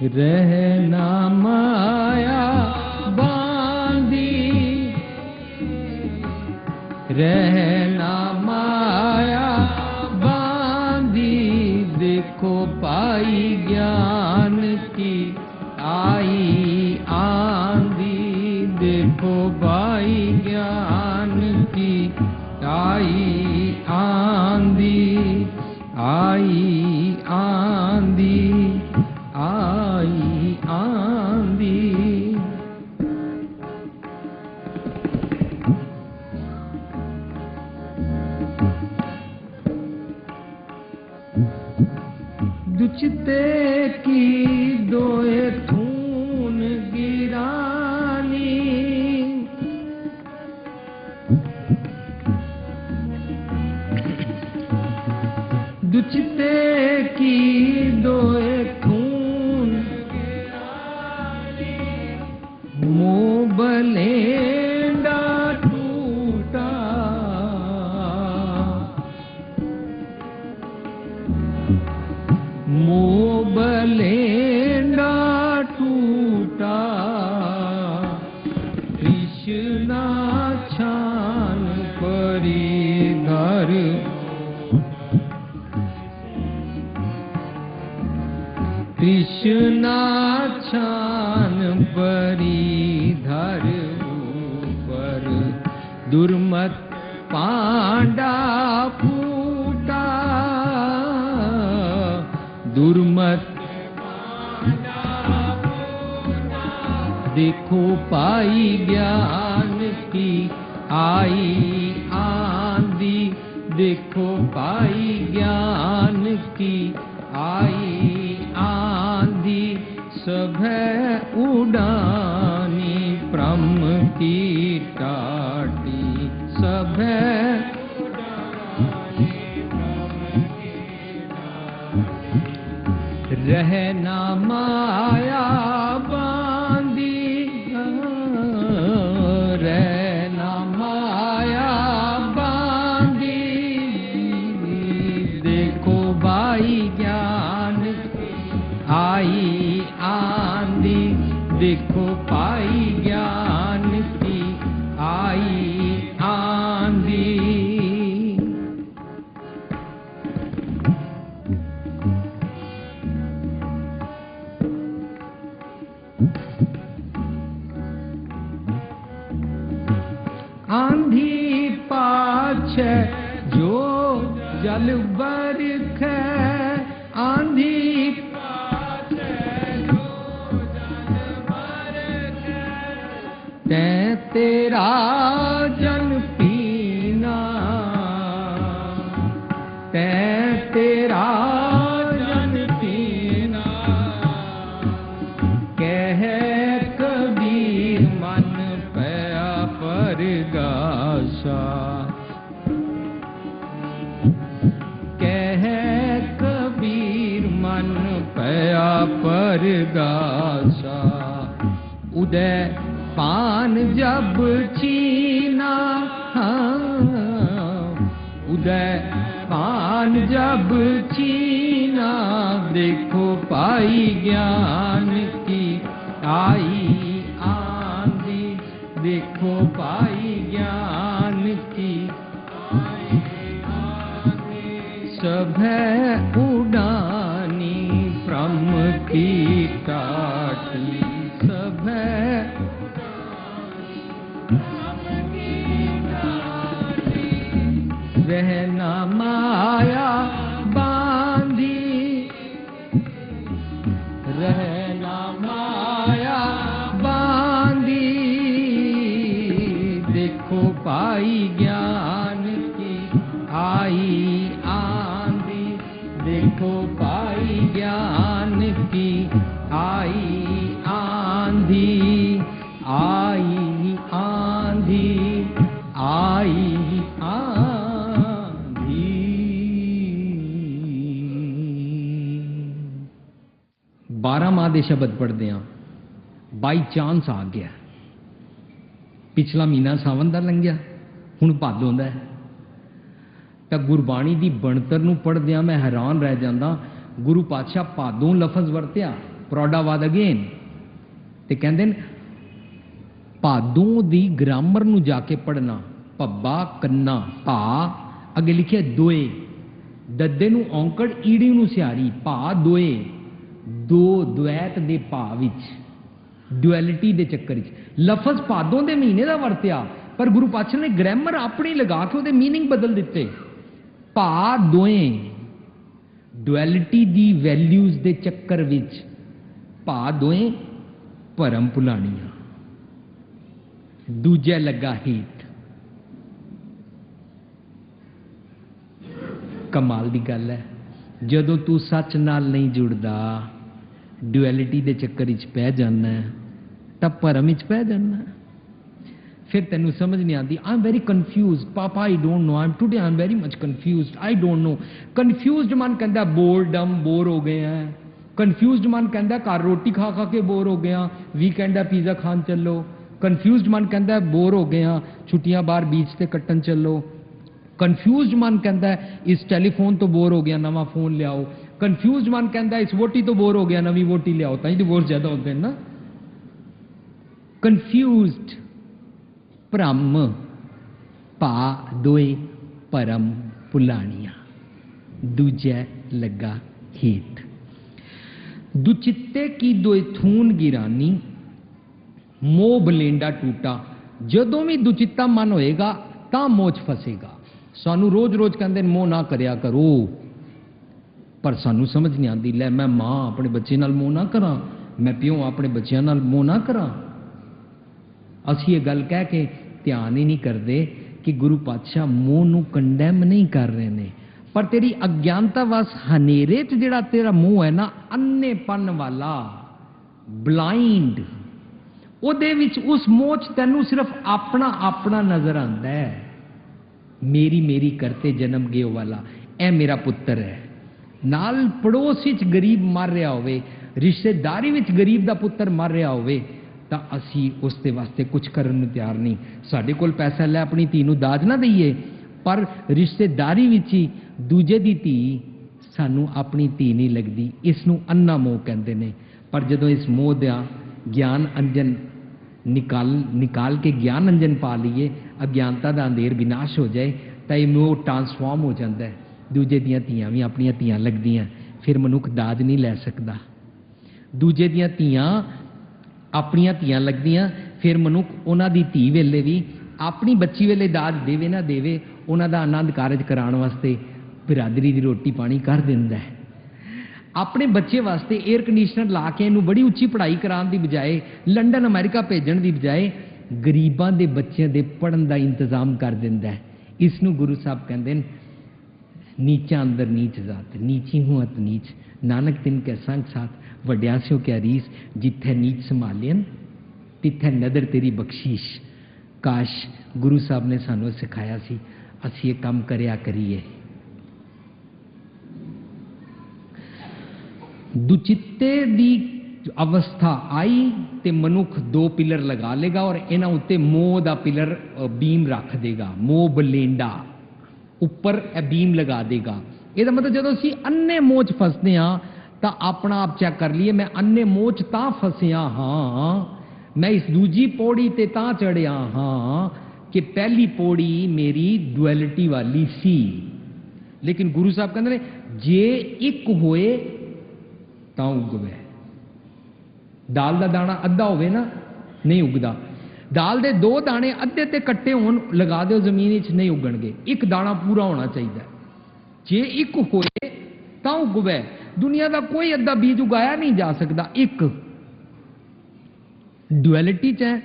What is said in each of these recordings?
रहना माया बांधी, रहना माया बांधी, देखो पाई ज्ञान की आई आंधी, देखो पाई ज्ञान की आई आंधी, आई आंधी, आई आंधी। दुचते की दोए थून गिरानी, दुचते की दोए थून गिरानी, मुँह बलेंडा टूटा, मुँह बलेंडा टूटा, कृष्णा छान परिधर, कृष्णा छान परिधर ऊपर, दुर्मत पांडा फूटा, दुर्मत देखो पाई ज्ञान की आई आंधी, देखो पाई ज्ञान की आई आंधी, सब उड़ानी ब्रह्म की टाटी, सब रहना माया बांधी, रहना माया बांधी, देखो भाई ज्ञान आई आंधी, देखो पाई ज्ञान की आई आंधी। आंधी पाछे जो जल बरख, आंधी पाछे जो जल बरख, ते तेरा जल पीना, ते तेरा जल पीना, कह कबीर मन पया परगासा, कह कबीर मन पया परगासा, उदय पान जब छीना, उदय पान जब छीना, देखो पाई ज्ञान की आई आंधी, देखो पाई ज्ञान की आई आंधी, सब उड़ानी ब्रह्म की टाटी, सब रहना माया बांधी, रहना माया बांधी, देखो पाई ज्ञान की आई आंधी, देखो पाई ज्ञान की आई आंधी, आई आंधी, आई आंधी। बारह माह दे शब्द पढ़ते हैं, बाई चांस आ गया, पिछला महीना सावन का लंघिया, हुण भादों दा है, तो गुरबाणी की बनतर नूं पढ़दियां मैं हैरान रह जांदा। गुरु पातशाह भादों लफज वरत्या, ਪ੍ਰੌਡਾਵਾਦ ਅਗੇਨ। ਤੇ ਕਹਿੰਦੇ ਨੇ ਭਾਦੋਂ ਦੀ ਗ੍ਰਾਮਰ ਨੂੰ ਜਾ ਕੇ ਪੜ੍ਹਨਾ, ਭੱਬਾ ਕੰਨਾ ਭਾ ਅੱਗੇ ਲਿਖਿਆ ਦੋਏ, ਦੱਦੇ ਨੂੰ ਔਂਕੜ ਈੜੀ ਨੂੰ ਸਿਆਰੀ, ਭਾ ਦੋਏ, ਦੋ ਦੁਐਤ ਦੇ ਭਾਵ ਵਿੱਚ, ਡੁਐਲਿਟੀ ਦੇ ਚੱਕਰ ਵਿੱਚ। ਲਫ਼ਜ਼ ਭਾਦੋਂ ਦੇ ਮਹੀਨੇ ਦਾ ਵਰਤਿਆ, ਪਰ ਗੁਰੂ ਪਾਤਸ਼ਾਹ ਨੇ ਗ੍ਰਾਮਰ ਆਪਣੀ ਲਗਾ ਕੇ ਉਹਦੇ ਮੀਨਿੰਗ ਬਦਲ ਦਿੱਤੇ। ਭਾ ਦੋਏ, ਡੁਐਲਿਟੀ ਦੀ ਵੈਲਿਊਜ਼ ਦੇ ਚੱਕਰ ਵਿੱਚ, ਭਾ ਦੋਏ ਭਰਮ ਭੁਲਾਣੀਆਂ, ਦੂਜੇ ਲੱਗਾ ਹੀਟ। ਕਮਾਲ ਦੀ ਗੱਲ ਹੈ, ਜਦੋਂ ਤੂੰ ਸੱਚ ਨਾਲ ਨਹੀਂ ਜੁੜਦਾ, ਡੁਐਲਿਟੀ ਦੇ ਚੱਕਰ ਵਿੱਚ ਪੈ ਜਾਣਾ ਤਾਂ ਭਰਮ ਵਿੱਚ ਪੈ ਜਾਣਾ। ਫਿਰ ਤੈਨੂੰ ਸਮਝ ਨਹੀਂ ਆਉਂਦੀ। I am very confused papa, I don't know, I am today I am very much confused, I don't know. Confused ਮਨ ਕਹਿੰਦਾ ਬੋਰਡਮ, ਬੋਰ ਹੋ ਗਏ ਆ। ਕਨਫਿਊਜ਼ਡ ਮਨ ਕਹਿੰਦਾ ਘਰ ਰੋਟੀ ਖਾ ਖਾ ਕੇ ਬੋਰ ਹੋ ਗਏ ਆ, ਵੀਕਐਂਡ ਹੈ ਪੀਜ਼ਾ ਖਾਣ ਚੱਲੋ। ਕਨਫਿਊਜ਼ਡ ਮਨ ਕਹਿੰਦਾ ਬੋਰ ਹੋ ਗਏ ਆ, ਛੁੱਟੀਆਂ ਬਾਹਰ ਬੀਚ ਤੇ ਕੱਟਣ ਚੱਲੋ। ਕਨਫਿਊਜ਼ਡ ਮਨ ਕਹਿੰਦਾ ਇਸ ਟੈਲੀਫੋਨ ਤੋਂ ਬੋਰ ਹੋ ਗਿਆ, ਨਵਾਂ ਫੋਨ ਲਿਆਓ। ਕਨਫਿਊਜ਼ਡ ਮਨ ਕਹਿੰਦਾ ਇਸ ਵੋਟੀ ਤੋਂ ਬੋਰ ਹੋ ਗਿਆ, ਨਵੀਂ ਵੋਟੀ ਲਿਆਓ। ਤਾਂ ਹੀ ਡਿਵੋਰਸ ਜ਼ਿਆਦਾ ਹੁੰਦੇ ਨੇ ਨਾ। ਕਨਫਿਊਜ਼ਡ ਭ੍ਰਮ, ਭਾ ਦੋਏ ਭਰਮ ਭੁਲਾਣੀਆਂ, ਦੂਜੇ ਲੱਗਾ ਹੀਟ। ਦੁਚਿੱਤੇ ਕੀ ਦੋਏ ਥੂਨ ਗਿਰਾਨੀ, ਮੋਹ ਬਲੇਂਡਾ ਟੂਟਾ। ਜਦੋਂ ਵੀ ਦੁਚਿੱਤਾ ਮਨ ਹੋਏਗਾ ਤਾਂ ਮੋਹ 'ਚ ਫਸੇਗਾ। ਸਾਨੂੰ ਰੋਜ਼-ਰੋਜ਼ ਕਹਿੰਦੇ ਨੇ ਮੋਹ ਨਾ ਕਰਿਆ ਕਰੋ, ਪਰ ਸਾਨੂੰ ਸਮਝ ਨਹੀਂ ਆਉਂਦੀ। ਲੈ ਮੈਂ ਮਾਂ ਆਪਣੇ ਬੱਚੇ ਨਾਲ ਮੋਹ ਨਾ ਕਰਾਂ, ਮੈਂ ਪਿਓ ਆਪਣੇ ਬੱਚਿਆਂ ਨਾਲ ਮੋਹ ਨਾ ਕਰਾਂ। ਅਸੀਂ ਇਹ ਗੱਲ ਕਹਿ ਕੇ ਧਿਆਨ ਹੀ ਨਹੀਂ ਕਰਦੇ ਕਿ ਗੁਰੂ ਪਾਤਸ਼ਾਹ ਮੋਹ ਨੂੰ ਕੰਡੈਮ ਨਹੀਂ ਕਰ ਰਹੇ ਨੇ, ਪਰ ਤੇਰੀ ਅਗਿਆਨਤਾ ਵਸ ਹਨੇਰੇ 'ਚ ਜਿਹੜਾ ਤੇਰਾ ਮੋਹ ਹੈ ਨਾ, ਅੰਨੇਪਨ ਵਾਲਾ, ਬਲਾਈਂਡ, ਉਹਦੇ ਵਿੱਚ ਉਸ ਮੋਹ 'ਚ ਤੈਨੂੰ ਸਿਰਫ ਆਪਣਾ ਆਪਣਾ ਨਜ਼ਰ ਆਉਂਦਾ ਹੈ। ਮੇਰੀ ਮੇਰੀ ਕਰਤੇ ਜਨਮ ਗਿਓ ਵਾਲਾ, ਇਹ ਮੇਰਾ ਪੁੱਤਰ ਹੈ। ਨਾਲ ਪੜੋਸ ਵਿੱਚ ਗਰੀਬ ਮਰ ਰਿਹਾ ਹੋਵੇ, ਰਿਸ਼ਤੇਦਾਰੀ ਵਿੱਚ ਗਰੀਬ ਦਾ ਪੁੱਤਰ ਮਰ ਰਿਹਾ ਹੋਵੇ, ਤਾਂ ਅਸੀਂ ਉਸ ਦੇ ਵਾਸਤੇ ਕੁਝ ਕਰਨ ਨੂੰ ਤਿਆਰ ਨਹੀਂ। ਸਾਡੇ ਕੋਲ ਪੈਸਾ ਲੈ ਆਪਣੀ ਧੀ ਨੂੰ ਦਾਜ ਨਾ ਦਈਏ, ਪਰ ਰਿਸ਼ਤੇਦਾਰੀ ਵਿੱਚ ਹੀ ਦੂਜੇ ਦੀ ਧੀ ਸਾਨੂੰ ਆਪਣੀ ਧੀ ਨਹੀਂ ਲੱਗਦੀ। ਇਸ ਨੂੰ ਅੰਨਾ ਮੋਹ ਕਹਿੰਦੇ ਨੇ। ਪਰ ਜਦੋਂ ਇਸ ਮੋਹ ਦਾ ਗਿਆਨ ਅੰਜਨ ਨਿਕਾਲ ਕੇ ਗਿਆਨ ਅੰਜਨ ਪਾ ਲਈਏ, ਅਗਿਆਨਤਾ ਦਾ ਅੰਧੇਰ ਵਿਨਾਸ਼ ਹੋ ਜਾਏ, ਤਾਂ ਇਹ ਮੋਹ ਟ੍ਰਾਂਸਫਾਰਮ ਹੋ ਜਾਂਦਾ ਹੈ। ਦੂਜੇ ਦੀਆਂ ਧੀਆਂ ਵੀ ਆਪਣੀਆਂ ਧੀਆਂ ਲੱਗਦੀਆਂ, ਫਿਰ ਮਨੁੱਖ ਦਾਜ ਨਹੀਂ ਲੈ ਸਕਦਾ। ਦੂਜੇ ਦੀਆਂ ਧੀਆਂ ਆਪਣੀਆਂ ਧੀਆਂ ਲੱਗਦੀਆਂ, ਫਿਰ ਮਨੁੱਖ ਉਹਨਾਂ ਦੀ ਧੀ ਵੇਲੇ ਵੀ ਆਪਣੀ ਬੱਚੀ ਵੇਲੇ ਦਾਜ ਦੇਵੇ ਨਾ ਦੇਵੇ, ਉਹਨਾਂ ਦਾ ਆਨੰਦ ਕਾਰਜ ਕਰਾਉਣ ਵਾਸਤੇ ਬਿਰਾਦਰੀ ਦੀ ਰੋਟੀ ਪਾਣੀ ਕਰ ਦਿੰਦਾ ਹੈ। ਆਪਣੇ ਬੱਚੇ ਵਾਸਤੇ 에ਅਰ ਕੰਡੀਸ਼ਨਰ ਲਾ ਕੇ ਇਹਨੂੰ ਬੜੀ ਉੱਚੀ ਪੜ੍ਹਾਈ ਕਰਾਉਣ ਦੀ ਬਜਾਏ, ਲੰਡਨ ਅਮਰੀਕਾ ਭੇਜਣ ਦੀ ਬਜਾਏ, ਗਰੀਬਾਂ ਦੇ ਬੱਚਿਆਂ ਦੇ ਪੜ੍ਹਨ ਦਾ ਇੰਤਜ਼ਾਮ ਕਰ ਦਿੰਦਾ ਹੈ। ਇਸ ਨੂੰ ਗੁਰੂ ਸਾਹਿਬ ਕਹਿੰਦੇ ਨੇ ਨੀਚਾ ਅੰਦਰ ਨੀਚ ਜਾਤ, ਨੀਚੀ ਹੂੰ ਅਤ ਨੀਚ, ਨਾਨਕ ਤਿਨ ਕੇ ਸੰਗ ਸਾਥ, ਵੱਡਿਆਂ ਸਿਓ ਕਿਆ ਰੀਸ, ਜਿੱਥੇ ਨੀਚ ਸੰਭਾਲਿਅਨ ਤਿੱਥੇ ਨਦਰ ਤੇਰੀ ਬਖਸ਼ੀਸ਼। ਕਾਸ਼ ਗੁਰੂ ਸਾਹਿਬ ਨੇ ਸਾਨੂੰ ਸਿਖਾਇਆ ਸੀ, ਅਸੀਂ ਇਹ ਕੰਮ ਕਰਿਆ ਕਰੀਏ। ਦੁਚਿੱਤੇ ਦੀ ਅਵਸਥਾ ਆਈ ਤੇ ਮਨੁੱਖ ਦੋ ਪਿਲਰ ਲਗਾ ਲੇਗਾ ਔਰ ਇਹਨਾਂ ਉੱਤੇ ਮੋਹ ਦਾ ਪਿਲਰ ਬੀਮ ਰੱਖ ਦੇਗਾ, ਮੋਹ ਬਲੇਂਡਾ ਉੱਪਰ ਇਹ ਬੀਮ ਲਗਾ ਦੇਗਾ। ਇਹਦਾ ਮਤਲਬ ਜਦੋਂ ਅਸੀਂ ਅੰਨੇ ਮੋਹ 'ਚ ਫਸਦੇ ਹਾਂ ਤਾਂ ਆਪਣਾ ਆਪ ਚੈੱਕ ਕਰ ਲਈਏ, ਮੈਂ ਅੰਨੇ ਮੋਹ 'ਚ ਤਾਂ ਫਸਿਆ ਹਾਂ, ਮੈਂ ਇਸ ਦੂਜੀ ਪੌੜੀ ਤੇ ਤਾਂ ਚੜਿਆ ਹਾਂ ਕਿ ਪਹਿਲੀ ਪੌੜੀ ਮੇਰੀ ਡੁਐਲਿਟੀ ਵਾਲੀ ਸੀ। ਲੇਕਿਨ ਗੁਰੂ ਸਾਹਿਬ ਕਹਿੰਦੇ ਨੇ ਜੇ ਇੱਕ ਹੋਏ ਤਾਂ ਉਗਵੇ। ਦਾਲ ਦਾ ਦਾਣਾ ਅੱਧਾ ਹੋਵੇ ਨਾ, ਨਹੀਂ ਉਗਦਾ। ਦਾਲ ਦੇ ਦੋ ਦਾਣੇ ਅੱਧੇ ਤੇ ਕੱਟੇ ਹੋਣ, ਲਗਾ ਦਿਓ ਜ਼ਮੀਨ ਵਿੱਚ, ਨਹੀਂ ਉਗਣਗੇ। ਇੱਕ ਦਾਣਾ ਪੂਰਾ ਹੋਣਾ ਚਾਹੀਦਾ। ਜੇ ਇੱਕ ਹੋਏ ਤਾਂ ਉਗਵੇ। ਦੁਨੀਆ ਦਾ ਕੋਈ ਅੱਧਾ ਬੀਜ ਉਗਾਇਆ ਨਹੀਂ ਜਾ ਸਕਦਾ। ਇੱਕ ਡੁਐਲਿਟੀ 'ਚ ਹੈ,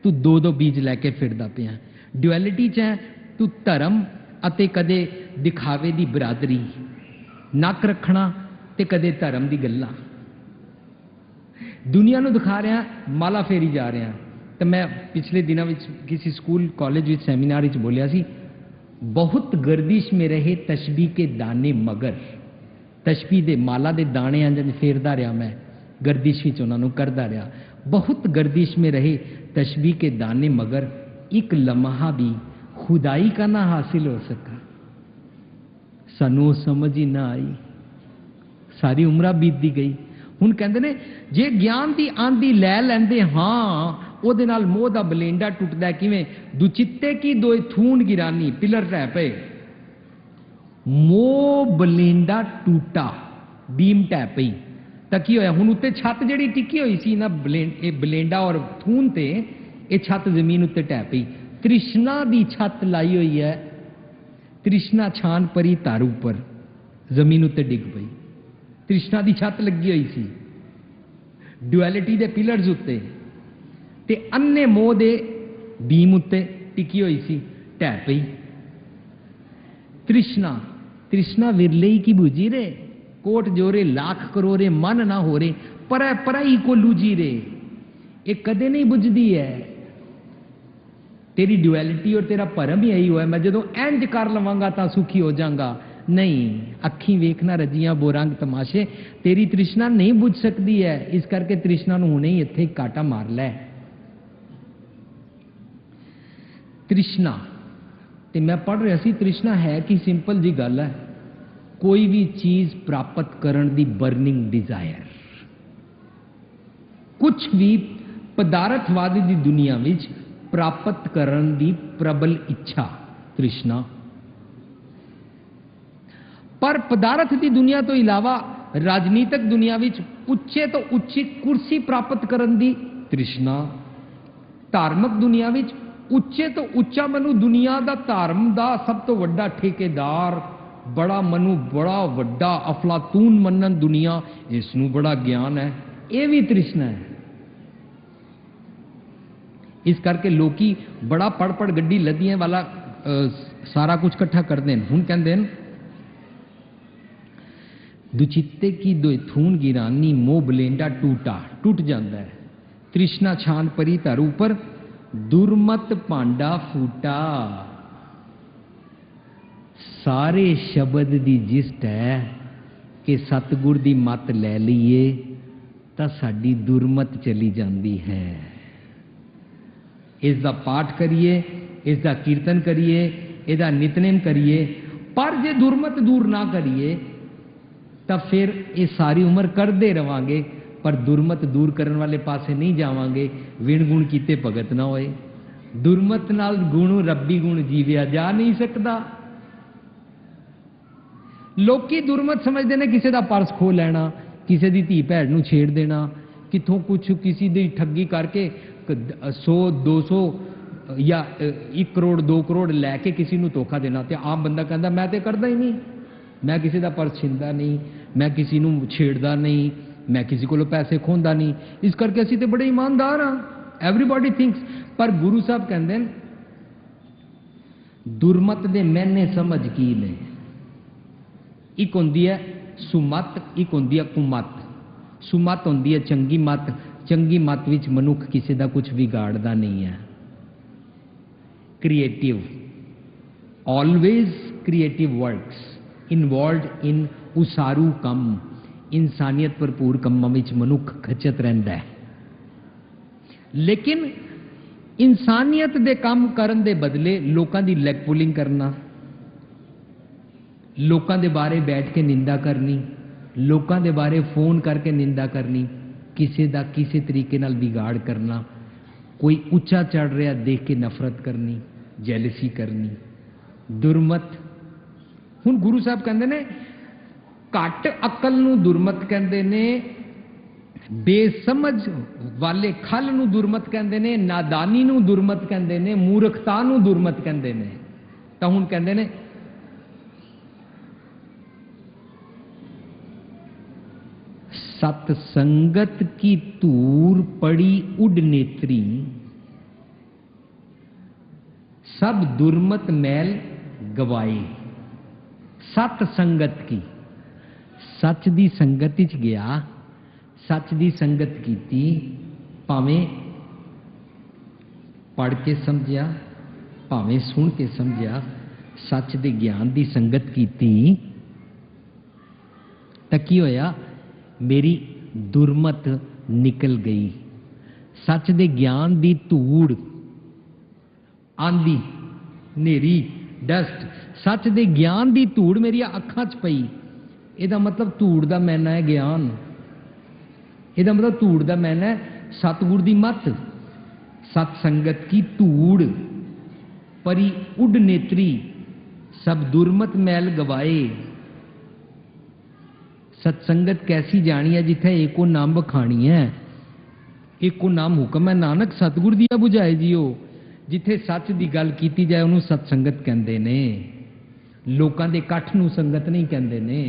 ਤੂੰ ਦੋ ਦੋ ਬੀਜ ਲੈ ਕੇ ਫਿਰਦਾ ਪਿਆ। ਡੁਐਲਿਟੀ 'ਚ ਹੈ, ਤੂੰ ਧਰਮ ਅਤੇ ਕਦੇ ਦਿਖਾਵੇ ਦੀ ਬਰਾਦਰੀ, ਨੱਕ ਰੱਖਣਾ ਤੇ ਕਦੇ ਧਰਮ ਦੀ ਗੱਲਾਂ। ਦੁਨੀਆ ਨੂੰ ਦਿਖਾ ਰਿਹਾ, ਮਾਲਾ ਫੇਰੀ ਜਾ ਰਿਹਾ। ਤੇ ਮੈਂ ਪਿਛਲੇ ਦਿਨਾਂ ਵਿੱਚ ਕਿਸੇ ਸਕੂਲ ਕਾਲਜ ਵਿੱਚ ਸੈਮੀਨਾਰ ਵਿੱਚ ਬੋਲਿਆ ਸੀ, ਬਹੁਤ ਗਰਦਿਸ਼ ਮੇ ਰਹੇ ਤਸ਼ਬੀਹ ਕੇ ਦਾਣੇ ਮਗਰ। ਤਸ਼ਬੀਹ ਦੇ ਮਾਲਾ ਦੇ ਦਾਣੇ ਅੰਜ ਫੇਰਦਾ ਰਿਹਾ, ਮੈਂ ਗਰਦਿਸ਼ ਵਿੱਚ ਉਹਨਾਂ ਨੂੰ ਕਰਦਾ ਰਿਹਾ। ਬਹੁਤ ਗਰਦਿਸ਼ ਮੇ ਰਹੇ तशबीह के दाने मगर एक लम्हा भी खुदाई का ना हासिल हो सका। सानू समझ ही ना आई, सारी उम्र बीतती गई। ਹੁਣ ਕਹਿੰਦੇ ਨੇ ਜੇ ਗਿਆਨ ਦੀ ਆਂਦੀ ਲੈ ਲੈਂਦੇ ਹਾਂ ਉਹਦੇ ਨਾਲ ਮੋਹ ਦਾ ਬਲੇਂਡਾ ਟੁੱਟਦਾ ਕਿਵੇਂ? ਦੁਚਿੱਤੇ ਕੀ ਦੋਏ ਥੂਣ ਗਿਰਾਨੀ, ਪਿਲਰ ਢਹਿ ਪਏ, ਮੋਹ ਬਲੇਂਡਾ ਟੂਟਾ, ਬੀਮ ਢਹਿ ਪਈ ਤਾਂ ਕੀ ਹੋਇਆ? ਹੁਣ ਉੱਤੇ ਛੱਤ ਜਿਹੜੀ ਟਿੱਕੀ ਹੋਈ ਸੀ ਨਾ ਇਹ ਬਲੇਂਡਾ ਔਰ ਥੂਣ ਤੇ, ਇਹ ਛੱਤ ਜ਼ਮੀਨ ਉੱਤੇ ਢਹਿ ਪਈ। ਤ੍ਰਿਸ਼ਨਾ ਦੀ ਛੱਤ ਲਾਈ ਹੋਈ ਹੈ, ਤ੍ਰਿਸ਼ਨਾ ਛਾਨ ਪਰੀ ਧਰ ਉੱਪਰ, ਜ਼ਮੀਨ ਉੱਤੇ ਡਿੱਗ ਪਈ। ਤ੍ਰਿਸ਼ਨਾ ਦੀ ਛੱਤ ਲੱਗੀ ਹੋਈ ਸੀ ਡੁਐਲਿਟੀ ਦੇ ਪਿਲਰਸ ਉੱਤੇ, ਤੇ ਅੰਨੇ ਮੋਹ ਦੇ ਬੀਮ ਉੱਤੇ ਟਿਕੀ ਹੋਈ ਸੀ, ਢਹਿ ਪਈ। ਤ੍ਰਿਸ਼ਨਾ ਤ੍ਰਿਸ਼ਨਾ ਵਿਰਲੇ ਹੀ ਕੀ ਬੂਝੀ ਰੇ, ਕੋਟ ਜੋਰੇ ਲੱਖ ਕਰੋੜੇ ਮਨ ਨਾ ਹੋ ਰੇ, ਪਰੈ ਪਰਾਈ ਕੋ ਲੂਜੀ ਰੇ। ਇਹ ਕਦੇ ਨਹੀਂ ਬੁਝਦੀ ਹੈ। तेरी डुअलिटी और तेरा भरम ही यही हुआ है, मैं जो इंज कर लवांगा तो सुखी हो जाऊंगा। नहीं, अखी वेखना रजियां बोरंग तमाशे, तेरी तृष्णा नहीं बुझ सकती है, इस करके तृष्णा नूं हुणे ही इत्थे काटा मार लै। तृष्णा ते मैं पढ़ रहा सी, तृष्णा है कि सिंपल जी गल है, कोई भी चीज प्राप्त करन दी बर्निंग डिजायर। कुछ भी पदार्थवाद दी दुनिया विच प्राप्त करन दी प्रबल इच्छा, तृष्णा। पर पदार्थ की दुनिया तो इलावा राजनीतिक दुनिया विच उच्चे तो उच्ची कुर्सी प्राप्त करन दी तृष्णा, धार्मिक दुनिया विच उच्चे तो उच्चा मनु दुनिया दा धर्म दा सब तो वड्डा ठेकेदार, बड़ा मनु बड़ा वड्डा अफलातून मनन दुनिया, इसनूं बड़ा ज्ञान है, ये भी तृष्णा है। इस करके लोकी बड़ा पढ़ पढ़ गड्डी लदियां वाला सारा कुछ इकट्ठा करते हैं। हुण कहंदे हैं दुचित्ते की दो थून गिरानी, मोह बलेंडा टूटा, टूट जाता है। तृष्णा छान परी धर ऊपर, दुर्मत भांडा फूटा। सारे शब्द दी जिस्ट है कि सतगुर दी मत ले लीए तां साडी दुर्मत चली जाती है। इसका पाठ करिए, इसका कीर्तन करिए, इसका नितनेम करिए, पर जे दुर्मत दूर ना करिए तब फिर ये सारी उम्र करते रवांगे, पर दुर्मत दूर करने वाले पासे नहीं जावांगे। विण गुण कीते भगत ना होए, दुर्मत नाल गुण रब्बी गुण जीविया जा नहीं सकता। लोकी दुर्मत समझते हैं किसी का पर्स खो लेना, किसी की धी भैन नूं छेड़ देना, कितों कुछ किसी की ठगी करके 100 200 या 1 करोड़ 2 करोड़ लैके किसी को धोखा देना। तो आम बंदा कहता मैं तो करता ही नहीं, मैं किसी का पर्स छीनता नहीं, मैं किसी को छेड़ता नहीं, मैं किसी को पैसे खोंदा नहीं, इस करके असीं तो बड़े ईमानदार हाँ, एवरीबॉडी थिंक्स। पर गुरु साहब कहते हैं दुर्मत दे मैंने समझ की ने, एक होंदी है सुमत, एक होंदी है कुमत। सुमत होंदी है चंगी मत, चंगी मत विच मनुख किसी का कुछ बिगाड़ता नहीं है। Creative, always creative works involve in उसारू कम, इंसानियत भरपूर कम्मां विच मनुख खचत रहिंदा है। लेकिन इंसानियत दे काम करन दे बदले लोकां दी लैग पुलिंग करना, लोकां दे बारे बैठ के निंदा करनी, लोकां दे बारे फोन करके निंदा करनी, किसी का किसी तरीके नाल बिगाड़ करना, कोई उच्चा चढ़ रहा देख के नफरत करनी, जैलसी करनी, दुर्मत। हुण गुरु साहब कहते ने घट अकल नूं दुर्मत कहते ने, बेसमझ वाले खल नूं दुर्मत कहते ने, नादानी नूं दुर्मत कहते ने, मूर्खता नूं दुर्मत कहते ने। तां हुण कहते ने सत्संगत की तूर पड़ी उड नेत्री, सब दुर्मत मैल गवाए। सत संगत की, सच दी संगत विच गया, सच दी संगत कीती, भावें पढ़ के समझिया, भावें सुन के समझिया, सच दे ज्ञान दी संगत कीती तां की होया? मेरी दुर्मत निकल गई। सच दे ज्ञान दी धूड़ आंदी, नेरी डस्ट, सच दे ज्ञान दी धूड़ मेरी अखां च पई। ਇਹਦਾ मतलब धूड़ दा मैना है ज्ञान। ਇਹਦਾ मतलब धूड़ का मैन है सतगुर की मत, सत्संगत की धूड़ परी उड नेत्री, सब दुर्मत मैल गवाए। सत्संगत कैसी जानी है जिथे एको नाम बखानी है, एको नाम हुक्म है नानक सतगुर दिया बुझाए जियो। जिथे सच की गल की जाए उन्होंने सत्संगत कहते ने, लोगों के इकट्ठ नूं संगत नहीं कहते ने।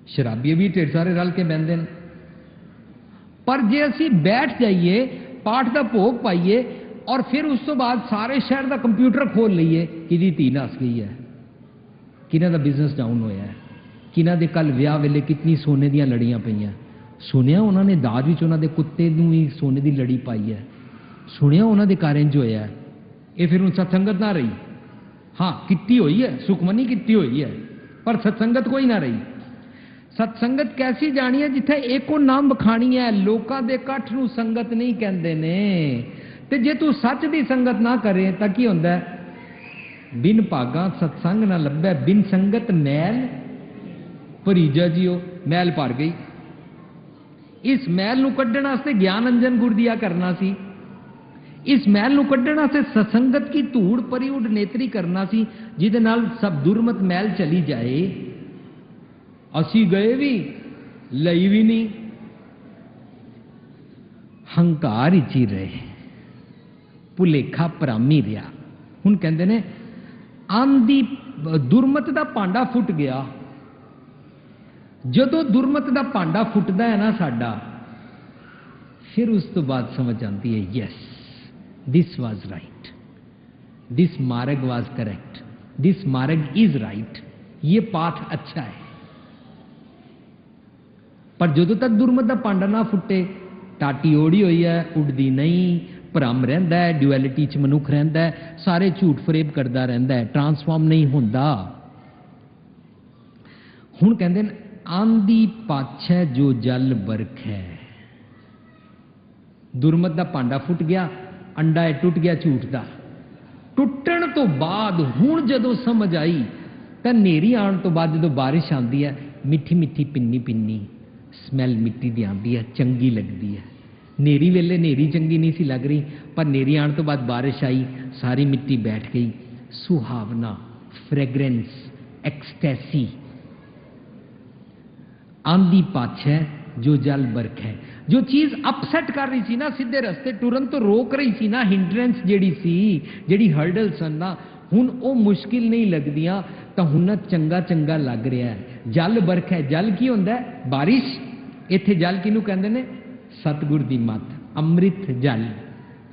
शराबी भी ढेर सारे रल के बहते हैं, पर जे असी बैठ जाइए पाठ का भोग पाइए और फिर उस तो बाद सारे शहर का कंप्यूटर खोल लीए कि धी नस गई है, किन्हां दा बिजनेस डाउन होया है, किन्हां दे कल विआह वेले कितनी सोने दियां लड़ियां पईयां, सुनिया उन्होंने दाज विच उन्हां दे कुत्ते नूं ही सोने की लड़ी पाई है, सुनिया उन्होंने घर इंज होया है। ये फिर हुण सत्संगत ना रही। हाँ कित्ती हुई है, सुखमनी कित्ती हुई है, पर सत्संगत कोई ना रही। सत्संगत कैसी जानी है जिथे एको नाम बखानी है, लोकां दे इकट्ठ नूं संगत नहीं कहंदे ने। ते जे तू सच दी संगत ना करे तां की हुंदा है, बिन भागा सत्संग ना लभै, बिन संगत मैल भरीजा जियो। मैल भर गई, इस मैल नूं कड्ढण वास्ते ज्ञान अंजन गुर दिया करना सी, इस मैल नूं कड्ढण वास्ते सत्संगत की धूड़ परी उड नेत्री करना सी, जिहदे नाल सब दुर्मत मैल चली जाए। असी गए भी लई भी नहीं, हंकार विच ही रहे, भुलेखा भरामी रहा। हुण कहंदे ने आंधी दुर्मत दा भांडा फुट गया। जदों दुर्मत दा भांडा फुटदा है ना साडा, फिर उस तो बाद समझ आती है yes this was right, this मार्ग वाज करेक्ट, दिस मार्ग इज राइट, ये पाथ अच्छा है। पर जदों तक दुर्मत का भांडा ना फुटे, टाटी ओढ़ी हुई है, उड़ती नहीं, भ्रम रहिंदा है, ड्यूअलिटी च मनुख रहिंदा है, सारे झूठ फरेब करता रहिंदा है, ट्रांसफॉर्म नहीं होंदा। हुण कहंदे ने आंधी पाछे जो जल बरख है। दुर्मत का भांडा फुट गया, अंडा है टुट गया झूठ का। टुटण तो बाद हुण जदों समझ आई तां नेरी आउण तो बाद जदों बारिश आती है, मिठी मिठी पिन्नी पिन्नी स्मैल मिट्टी दी आती है, चंगी लगती है। नेरी वेले नेरी चंगी नहीं सी लग रही, पर नेरी आने तो बाद बारिश आई, सारी मिट्टी बैठ गई। सुहावना, फ्रेग्रेंस, एक्सटेसी। आंधी पाछे जो जल बरख है। जो चीज अपसेट कर रही सी ना, सीधे रस्ते टुरन तो रोक रही सी ना, हिंड्रेंस जेड़ी सी, जेड़ी हर्डल सन ना, हुण ओ मुश्किल नहीं लगदियां, तो हुण चंगा चंगा लग रहा है। जल बरख है। जल की हुंदा है? बारिश। इत्थे जल किनू कहंदे ने? सतगुर दी मत, अमृत जल।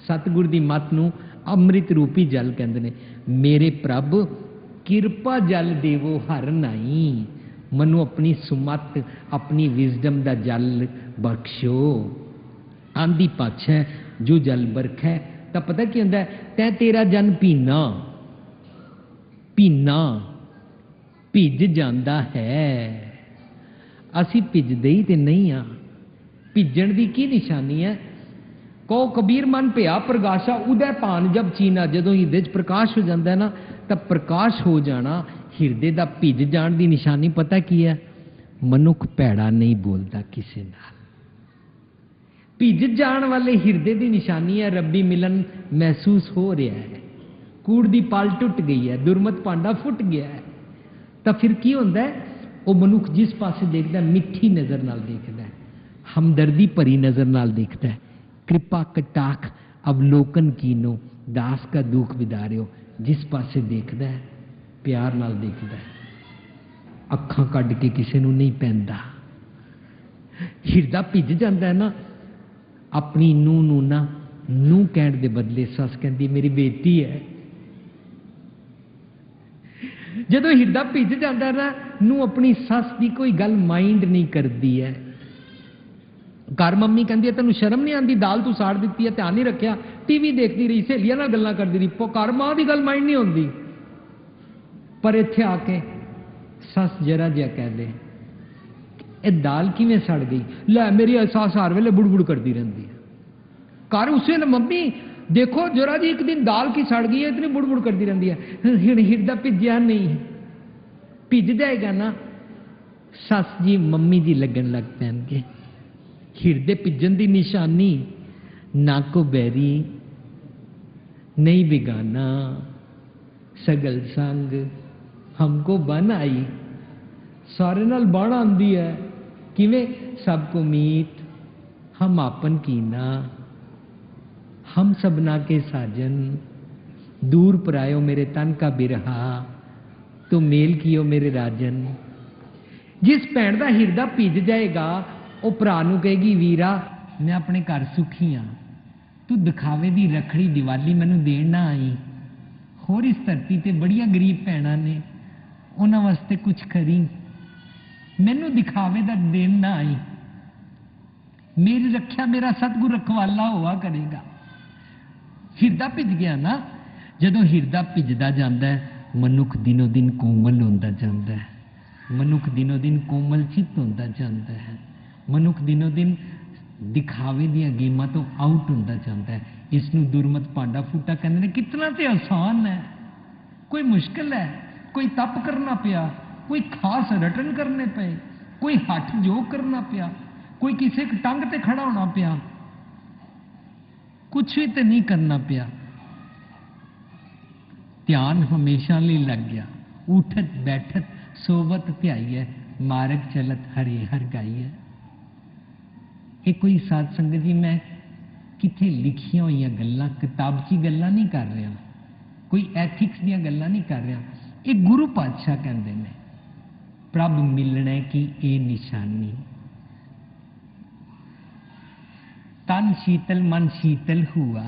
सतगुर दी मत नू अमृत रूपी जल कहंदे ने। मेरे प्रभ किरपा जल देवो हर नाई, मनु अपनी सुमत, अपनी विजडम दा जल बख्शो। आंधी पाछे जो जल बरख है, तो पता की हुंदा है? तै तेरा जन पीना, पीना भिज जांदा है। असी भिजदे ही ते नहीं आ। भिजण दी की निशानी है? कहो कबीर मन भया प्रकाशा उदय पान जब चीना। जदों हिरदे च प्रकाश हो जाता है ना, तब प्रकाश हो जाना, हिरदे दा भिज जाण दी निशानी पता की है? मनुख भैड़ा नहीं बोलता किसी नाल। भिज जाण वाले हिरदे दी निशानी है रब्बी मिलन महसूस हो रहा है। कूड़ दी पाल टुट गई है, दुर्मत भांडा फुट गया है। तो फिर की होंदा है? वो मनुख जिस पासे देखता है, मिठी नजर नाल देखता है, हमदर्दी भरी नजर नाल देखता है। कृपा कटाख अवलोकन कीनो, दास का दुख विदारियो। जिस पासे देखता है, प्यार नाल देखता है, अखां कढ के किसी नूं नहीं पैंदा। हिरदा भिज जाता है ना, अपनी नूं नूं ना नूं कहण दे बदले सस कहती मेरी बेटी है। जदों हिरदा भिज जाता है ना, नूं अपनी सस की कोई गल माइंड नहीं करती है। घर मम्मी कहती है तेन शर्म नहीं आती, दाल तू साड़ दी है, ध्यान नहीं रखा, टीवी देखती रही, सहेलियां नाल गल्लां करती रही, घर मां की गल माइंड नहीं होती। पर इत्थे आके सस जरा जिहा कह दे ए दाल किवें सड़ गई, लै मेरी सस हर वेले बुड़बुड़ करती रहती है। घर उस वेले मम्मी देखो जरा जी एक दिन दाल की सड़ गई है, इतनी बुड़बुड़ करती रहती है। हिरदा भिजया नहीं, भिज जाएगा ना। सस जी मम्मी जी लगन लग पैणगे। हिरदे पिजन की निशानी, ना को बैरी नहीं बेगाना, सगल संग हमको बन आई। सारे नाल बन आंदी है किवें, सबको मीत हम आपन कीना, हम सबना के साजन, दूर परायो मेरे तन का बिरहा, तो मेल कियो मेरे राजन। जिस भैन का हिरदा भिज जाएगा वो भरा नूं कहेगी, वीरा मैं अपने घर सुखी हाँ, तू दिखावे दी रखड़ी दिवाली मैनू देण ना आई। होर इस धरती ते बड़िया गरीब भैणां ने, उन्हां वास्ते कुछ करी, मैनू दिखावे दा देण ना आई। मेरी रखिया मेरा सतगुर रखवाला हुआ करेगा। हिरदा भिज गया ना, जदों हिरदा भिजदा जांदा है, मनुख दिनों दिन कोमल होंदा जांदा है, मनुख दिनों दिन कोमल चित्त होंदा जांदा है, मनुख दिनों दिन दिखावे दियां गेमां तो आउट होंदा जांदा है। इसनूं दुरमत पांडा फूटा कहंदे ने। कितना ते आसान है, कोई मुश्किल है, कोई तप करना पिया, कोई खास रटन करने पे, कोई हठ जोग करना पिया, कोई किसी टंग ते खड़ा होना पिया, कुछ भी तो नहीं करना पिया। ध्यान हमेशा लिए लग गया, उठत बैठत सोवत ध्याइए, मार्ग चलत हरे हर गाइए। ये कोई साध संगत जी मैं किथे लिखिया हुई गल्लां, किताबची गल्लां नहीं कर रहा, कोई एथिक्स दी गल्लां नहीं कर रहा। ये गुरु पातशाह कहते हैं, प्रभ मिलने की ये निशानी, तन शीतल मन शीतल हुआ,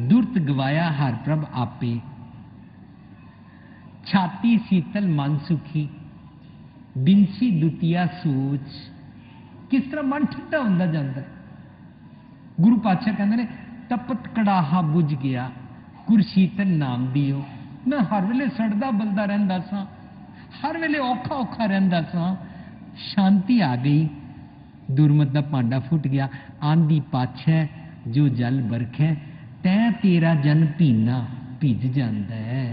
दुर्त गवाया हर प्रभ आपे, छाती शीतल मन सुखी, बिंसी दुतिया सोच। किस तरह मन ठंडा होंदा जांदा है। गुरु पातशाह कहते ने, तपत कड़ाहा बुझ गया, गुर शीतल नाम दियो। मैं हर वेले सड़दा बलदा रहिंदा सां, हर वेले औखा औखा रहिंदा सां, शांति आ गई, दुरमत दा भांडा फुट गया। आंधी पाछै जो जल बरखै, तै तेरा जन पीना भिज जांदा है।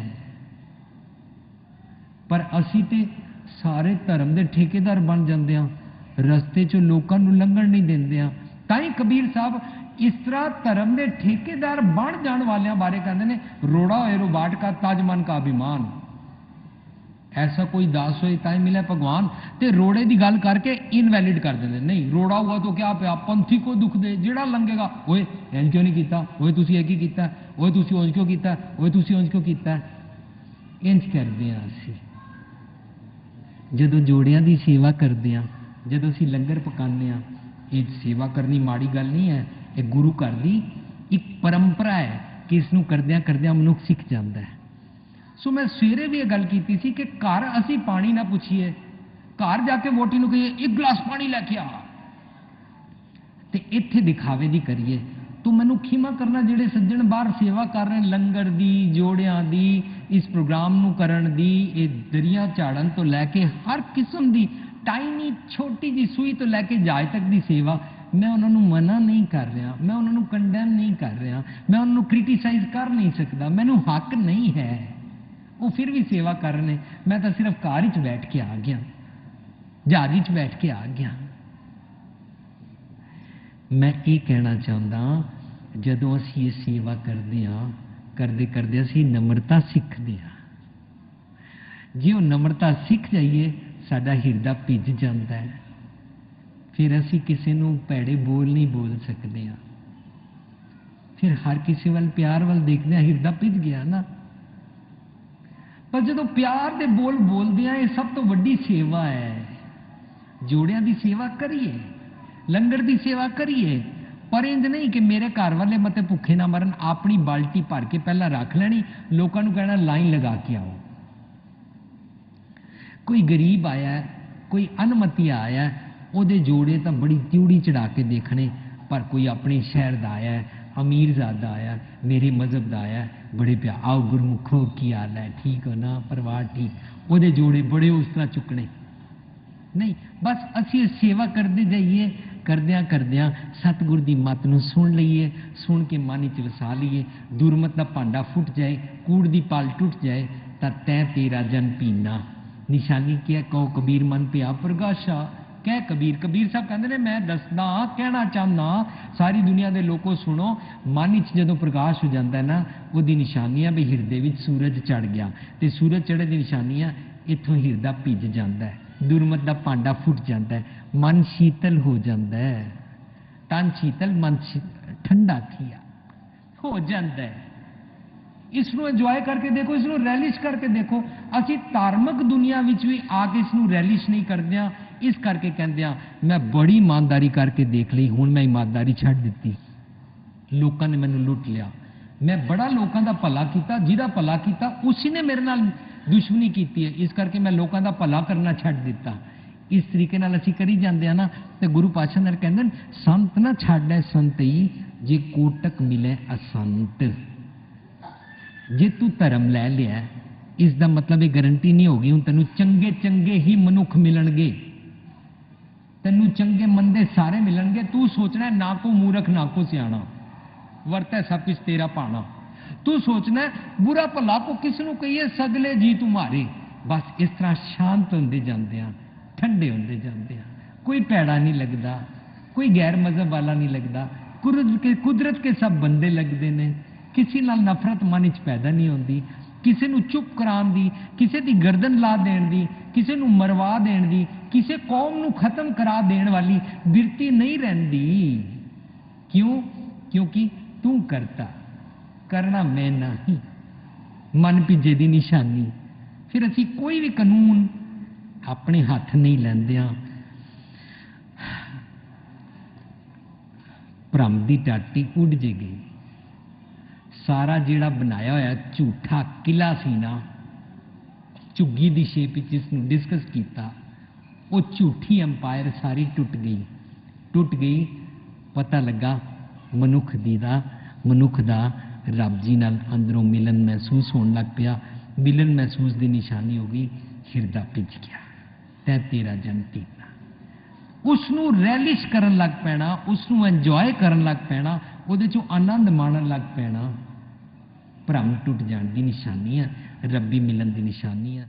पर असी ते सारे धर्म दे ठेकेदार बन जांदे हां, रस्ते चों लोकां नूं लंघण नहीं दिंदे हां। ताई कबीर साहब इस तरह धर्म के ठेकेदार बन जाने वाले बारे कहते हैं, रोड़ा होए रोबाट का ताज मन का अभिमान। ऐसा कोई दास होए ताई मिले भगवान, ते रोड़े की गल करके इनवैलिड कर देंगे। नहीं, रोड़ा हुआ तो क्या पिया, पंथी को दुख दे, जेड़ा लंघेगा ओए इंज क्यों नहीं किया, ओए तुसी ये की कीता, ओए तुसी उंज क्यों कीता, ओए तुसी उंज क्यों कीता। इंज करते हैं असीं जदों जोड़ियां की सेवा करते हैं, जदों असीं लंगर पकाने हैं। ये सेवा करनी माड़ी गल नहीं है, ये गुरु घर की एक परंपरा है कि इसनूं करदियां करदियां मनुख सिख जाता है। सो मैं सवेरे भी ये गल की थी कि घर असीं पानी ना पुछीए, घर जाके वोटी नूं कहिए एक गिलास पानी लैके आ, ते इत्थे दिखावे दी करिए। तो मैनूं खिमा करना जिहड़े सज्जण बाहर सेवा कर रहे हैं, लंगर दी, जोड़ियां दी, इस प्रोग्राम नूं करन दी, ये दरिया झाड़न तो लैके हर किस्म की टाइनी छोटी जी सूई तो लैके जहाज तक की सेवा, मैं उन्होंने मना नहीं कर रहा, मैं उन्होंने कंडेम नहीं कर रहा, मैं उन्होंने क्रिटिसाइज कर नहीं सकता, मैनू हक नहीं है। वो फिर भी सेवा कर रहे, मैं तो सिर्फ कार च बैठ के आ गया, जहाज च बैठ के आ गया। मैं ये कहना चाहता, जदों असीं ये सेवा करते हैं, करते करते असीं नम्रता सीखते हैं। जे वो नम्रता सीख जाइए, साडा हिरदा भिज जाता है, फिर असीं किसी नूं भैड़े बोल नहीं बोल सकते हैं। फिर हर किसी वाल प्यार वाल देखते हैं, हिरदा भिज गया ना। पर जदों प्यार दे बोल बोलते हैं, ये सब तो वड्डी सेवा है। जोड़ियां दी सेवा करिए, लंगर दी सेवा करिए, पर इंज नहीं कि मेरे घर वाले मते भुखे ना मरन, अपनी बाल्टी भर के पहला रख लैनी, लोगों को कहना लाइन लगा के आओ। कोई गरीब आया है, कोई अनमतिया आया है, ਉਹਦੇ जोड़े तो बड़ी त्यूड़ी चढ़ा के देखने, पर कोई अपने शहर का आया है, अमीरजादा आया, मेरे मजहब का आया, बड़े प्यार, आओ गुरमुखो की हाल है, ठीक हो ना, परिवार ठीक, ਉਹਦੇ जोड़े बड़े उस तरह चुकने नहीं। बस असी सेवा करते जाइए, करद्या सतगुर की मत नूं सुन लीए, सुन के मन च वसा लीए, दुरमत का भांडा फुट जाए, कूड़ की पाल टुट जाए, ਤਾਂ ਤੈਂ ਤੇਰਾ ਜਨ ਪੀਨਾ। ਨਿਸ਼ਾਨੀ ਕੀ ਹੈ? ਕਹੋ ਕਬੀਰ ਮਨ ਪਿਆ ਪ੍ਰਗਾਸ਼ਾ। ਕਹਿ ਕਬੀਰ, ਕਬੀਰ ਸਾਹਿਬ ਕਹਿੰਦੇ ਨੇ ਮੈਂ ਦੱਸਦਾ, ਕਹਿਣਾ ਚਾਹੁੰਦਾ, ਸਾਰੀ ਦੁਨੀਆ ਦੇ ਲੋਕੋ ਸੁਣੋ, ਮਨ ਵਿੱਚ ਜਦੋਂ ਪ੍ਰਕਾਸ਼ ਹੋ ਜਾਂਦਾ ਨਾ, ਉਹਦੀ ਨਿਸ਼ਾਨੀ ਆ ਵੀ ਹਿਰਦੇ ਵਿੱਚ ਸੂਰਜ ਚੜ ਗਿਆ। ਤੇ ਸੂਰਜ ਚੜ੍ਹੇ ਦੀ ਨਿਸ਼ਾਨੀ ਆ ਇੱਥੋਂ ਹਿਰਦਾ ਭਿੱਜ ਜਾਂਦਾ ਹੈ, ਦੁਰਮਤ ਦਾ ਭਾਂਡਾ ਫੁੱਟ ਜਾਂਦਾ ਹੈ, ਮਨ ਸ਼ੀਤਲ ਹੋ ਜਾਂਦਾ ਹੈ। ਤਨ ਸ਼ੀਤਲ ਮਨ ਠੰਡਾ ਥੀਆ ਹੋ ਜਾਂਦਾ ਹੈ। ਇਸ ਨੂੰ ਇੰਜੋਏ ਕਰਕੇ ਦੇਖੋ, ਇਸ ਨੂੰ ਰੈਲਿਸ਼ ਕਰਕੇ ਦੇਖੋ। ਅਸੀਂ ਧਾਰਮਿਕ ਦੁਨੀਆ ਵਿੱਚ ਵੀ ਆ ਕੇ ਇਸ ਨੂੰ ਰੈਲਿਸ਼ ਨਹੀਂ ਕਰਦੇ ਹਾਂ। ਇਸ ਕਰਕੇ ਕਹਿੰਦੇ ਆ ਮੈਂ ਬੜੀ ਇਮਾਨਦਾਰੀ ਕਰਕੇ ਦੇਖ ਲਈ, ਹੁਣ ਮੈਂ ਇਮਾਨਦਾਰੀ ਛੱਡ ਦਿੱਤੀ, ਲੋਕਾਂ ਨੇ ਮੈਨੂੰ ਲੁੱਟ ਲਿਆ। ਮੈਂ ਬੜਾ ਲੋਕਾਂ ਦਾ ਭਲਾ ਕੀਤਾ, ਜਿਹਦਾ ਭਲਾ ਕੀਤਾ ਉਸੀ ਨੇ ਮੇਰੇ ਨਾਲ ਦੁਸ਼ਮਣੀ ਕੀਤੀ ਹੈ, ਇਸ ਕਰਕੇ ਮੈਂ ਲੋਕਾਂ ਦਾ ਭਲਾ ਕਰਨਾ ਛੱਡ ਦਿੱਤਾ। ਇਸ ਤਰੀਕੇ ਨਾਲ ਅਸੀਂ ਕਰੀ ਜਾਂਦੇ ਆ ਨਾ, ਤੇ ਗੁਰੂ ਪਾਤਸ਼ਾਹ ਨੇ ਕਹਿੰਦੇ ਨੇ ਸੰਤ ਨਾ ਛਾੜੈ ਸੰਤਈ, ਜੇ ਕੋਟਕ ਮਿਲੇ ਅਸੰਤ। ਜੇ ਤੂੰ ਧਰਮ ਲੈ ਲਿਆ, ਇਸ ਦਾ ਮਤਲਬ ਇਹ ਗਰੰਟੀ ਨਹੀਂ ਹੋਗੀ ਹੁਣ ਤੈਨੂੰ ਚੰਗੇ ਚੰਗੇ ਹੀ ਮਨੁੱਖ ਮਿਲਣਗੇ, ਤੈਨੂੰ ਚੰਗੇ ਮੰਦੇ ਸਾਰੇ ਮਿਲਣਗੇ। ਤੂੰ ਸੋਚਣਾ ਨਾ ਕੋ ਮੂਰਖ ਨਾ ਕੋ ਸਿਆਣਾ, ਵਰਤੈ ਸਭ ਕੁਛ ਤੇਰਾ ਪਾਣਾ। ਤੂੰ ਸੋਚਣਾ ਬੁਰਾ ਭਲਾ ਕੋ ਕਿਸ ਨੂੰ ਕਹੀਏ, ਸਗਲੇ ਜੀ ਤੁਮਾਰੇ। ਬਸ ਇਸ ਤਰ੍ਹਾਂ ਸ਼ਾਂਤ ਹੁੰਦੇ ਜਾਂਦੇ ਆ, ਠੰਡੇ ਹੁੰਦੇ ਜਾਂਦੇ ਆ। ਕੋਈ ਭੈੜਾ ਨਹੀਂ ਲੱਗਦਾ, ਕੋਈ ਗੈਰ ਮਜ਼ਹਬ ਵਾਲਾ ਨਹੀਂ ਲੱਗਦਾ, ਕੁਦਰਤ ਕੇ ਸਭ ਬੰਦੇ ਲੱਗਦੇ ਨੇ। ਕਿਸੇ ਨਾਲ ਨਫ਼ਰਤ ਮਨ ਵਿੱਚ ਪੈਦਾ ਨਹੀਂ ਹੁੰਦੀ, ਕਿਸੇ ਨੂੰ ਚੁੱਪ ਕਰਾਉਣ ਦੀ, ਕਿਸੇ ਦੀ ਗਰਦਨ ਲਾ ਦੇਣ ਦੀ, ਕਿਸੇ ਨੂੰ ਮਰਵਾ ਦੇਣ ਦੀ, ਕਿਸੇ ਕੌਮ ਨੂੰ ਖਤਮ ਕਰਾ ਦੇਣ ਵਾਲੀ ਬਿਰਤੀ ਨਹੀਂ ਰਹਿੰਦੀ। ਕਿਉਂ? ਕਿਉਂਕਿ ਤੂੰ ਕਰਤਾ, ਕਰਨਾ ਮੈਂ ਨਹੀਂ, ਮਨ ਭਿੱਜੇ ਦੀ ਨਿਸ਼ਾਨੀ। ਫਿਰ ਅਸੀਂ ਕੋਈ ਵੀ ਕਾਨੂੰਨ ਆਪਣੇ ਹੱਥ ਨਹੀਂ ਲੈਂਦੇ ਹਾਂ। ਭਰਮ ਦੀ ਟਾਟੀ ਉੱਡ ਜੇਗੀ। ਸਾਰਾ ਜਿਹੜਾ ਬਣਾਇਆ ਹੋਇਆ ਝੂਠਾ ਕਿਲਾ ਸੀ ਨਾ, ਝੁੱਗੀ ਦੀ ਸ਼ੇਪ ਵਿੱਚ ਇਸ ਨੂੰ ਡਿਸਕਸ ਕੀਤਾ, ਉਹ ਝੂਠੀ ਅੰਪਾਇਰ ਸਾਰੀ ਟੁੱਟ ਗਈ। ਟੁੱਟ ਗਈ, ਪਤਾ ਲੱਗਾ ਮਨੁੱਖ ਦਾ ਰੱਬ ਜੀ ਨਾਲ ਅੰਦਰੋਂ ਮਿਲਨ ਮਹਿਸੂਸ ਹੋਣ ਲੱਗ ਪਿਆ। ਮਿਲਨ ਮਹਿਸੂਸ ਦੀ ਨਿਸ਼ਾਨੀ ਹੋ ਗਈ ਹਿਰਦਾ ਭਿੱਜ ਗਿਆ। ਤੈਂ ਤੇਰਾ ਜਨ ਪੀਨਾ। ਉਸ ਨੂੰ ਰੈਲਿਸ਼ ਕਰਨ ਲੱਗ ਪੈਣਾ, ਉਸ ਨੂੰ ਇੰਜੋਏ ਕਰਨ ਲੱਗ ਪੈਣਾ, ਉਹਦੇ ਚੋਂ ਆਨੰਦ ਮਾਣਨ ਲੱਗ ਪੈਣਾ। ਭਰਮ ਟੁੱਟ ਜਾਣ ਦੀ ਨਿਸ਼ਾਨੀ ਹੈ, ਰੱਬੀ ਮਿਲਨ ਦੀ ਨਿਸ਼ਾਨੀ ਹੈ।